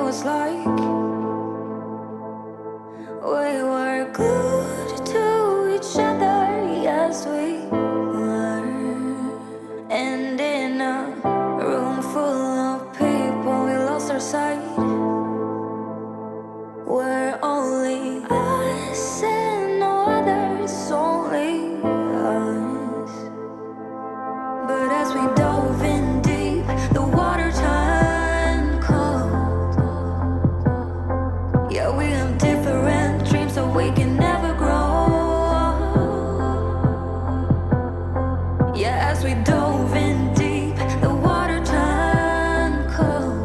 was like we were glued to each other, yes we were. And in a room full of people, we lost our sight. We're only us and no others, only us. But as we dove in deep, the water turned cold. Yeah, we have different dreams, so we can never grow. Yeah, as we dove in deep, the water turned cold.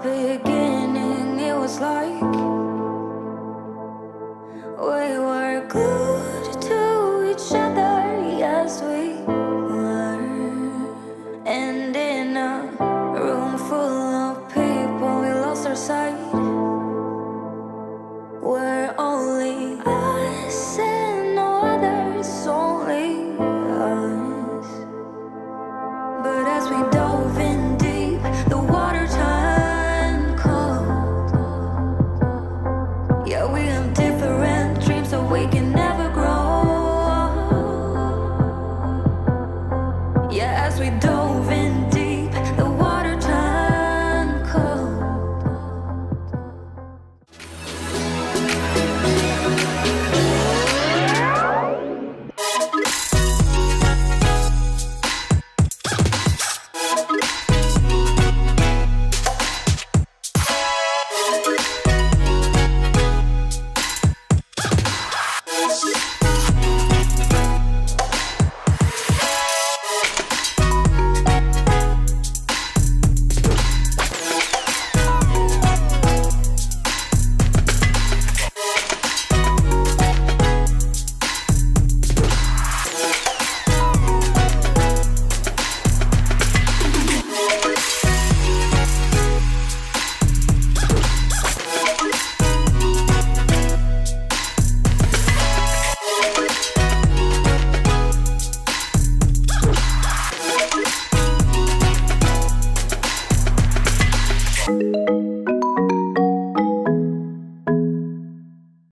Beginning, it was like we were glued to each other, yes we were. And in a room full of people, we lost our sight. We're only us and no others, only us. But as we dove in deep, the water turned cold. Yeah, we have different dreams, so we can never grow. Yeah, as we dove in deep, the water turned cold.